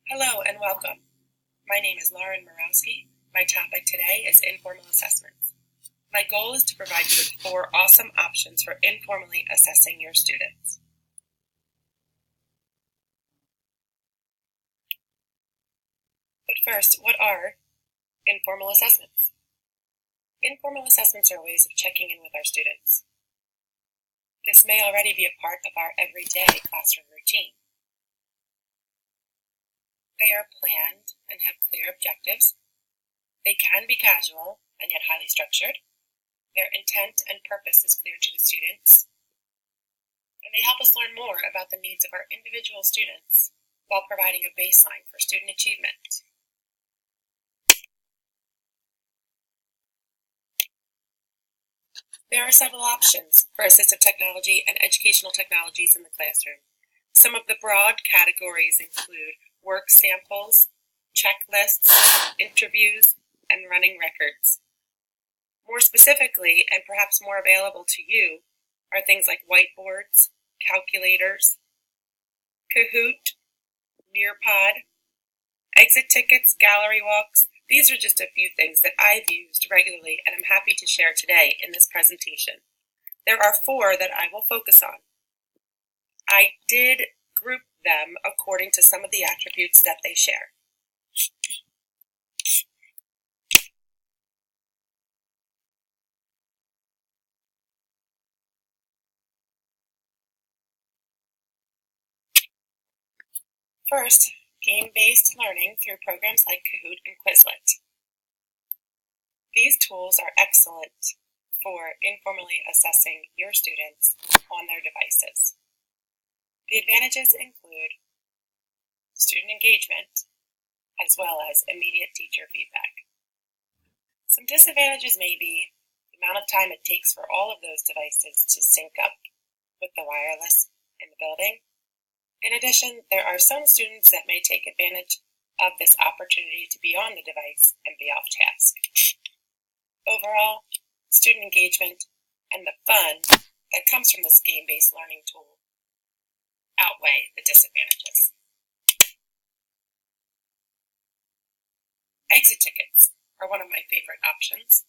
Hello and welcome. My name is Murawski. My topic today is informal assessments. My goal is to provide you with 4 awesome options for informally assessing your students. But first, what are informal assessments? Informal assessments are ways of checking in with our students. This may already be a part of our everyday classroom routine. They are planned and have clear objectives. They can be casual and yet highly structured. Their intent and purpose is clear to the students. And they help us learn more about the needs of our individual students while providing a baseline for student achievement. There are several options for assistive technology and educational technologies in the classroom. Some of the broad categories include work samples, checklists, interviews, and running records. More specifically, and perhaps more available to you, are things like whiteboards, calculators, Kahoot, Nearpod, exit tickets, gallery walks. These are just a few things that I've used regularly and I'm happy to share today in this presentation. There are 4 that I will focus on. I did group them according to some of the attributes that they share. First, game-based learning through programs like Kahoot and Quizlet. These tools are excellent for informally assessing your students on their devices. The advantages include student engagement, as well as immediate teacher feedback. Some disadvantages may be the amount of time it takes for all of those devices to sync up with the wireless in the building. In addition, there are some students that may take advantage of this opportunity to be on the device and be off task. Overall, student engagement and the fun that comes from this game-based learning tool outweigh the disadvantages. Exit tickets are one of my favorite options.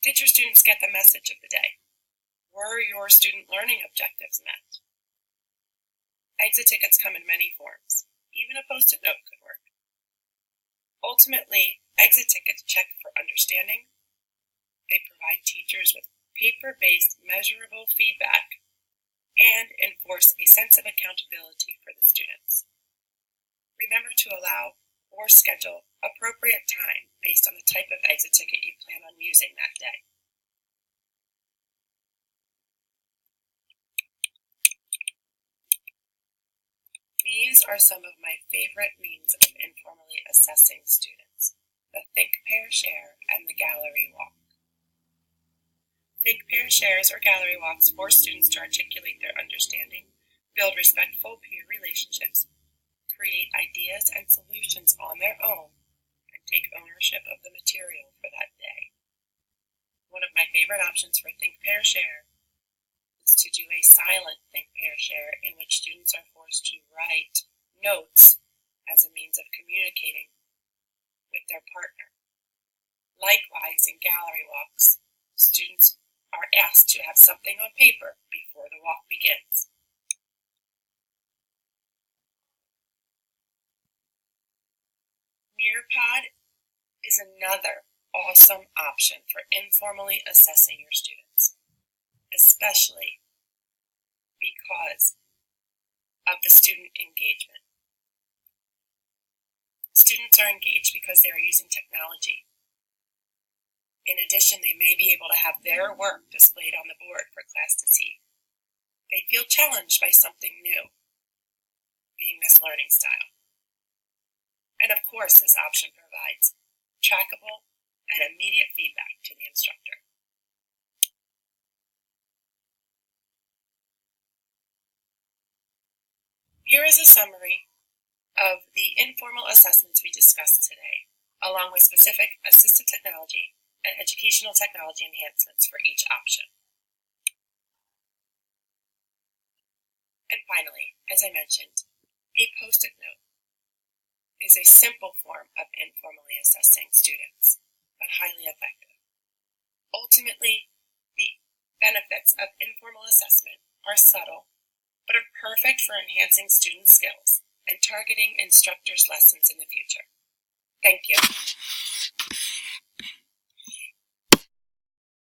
Did your students get the message of the day? Were your student learning objectives met? Exit tickets come in many forms. Even a Post-it note could work. Ultimately, exit tickets check for understanding. They provide teachers with paper-based measurable feedback and enforce a sense of accountability for the students. Remember to allow or schedule appropriate time based on the type of exit ticket you plan on using that day. These are some of my favorite means of informally assessing students: the Think, Pair, Share, and the Gallery Walk. Think, Pair, Shares, or Gallery Walks force students to articulate their understanding, build respectful peer relationships, create ideas and solutions on their own, and take ownership of the material for that day. One of my favorite options for Think, Pair, Share is to do a silent Think, Pair, Share in which students are forced to write notes as a means of communicating with their partner. Likewise, in gallery walks, students are asked to have something on paper before the walk begins. Nearpod is another awesome option for informally assessing your students, especially because of the student engagement. Students are engaged because they are using technology. In addition, they may be able to have their work displayed on the board for class to see. They feel challenged by something new, being this learning style. And of course, this option provides trackable and immediate feedback to the instructor. Here is a summary of the informal assessments we discussed today, along with specific assistive technology and educational technology enhancements for each option. And finally, as I mentioned, A post-it note is a simple form of informally assessing students, but highly effective. Ultimately, the benefits of informal assessment are subtle, but are perfect for enhancing student skills and targeting instructors' lessons in the future. Thank you.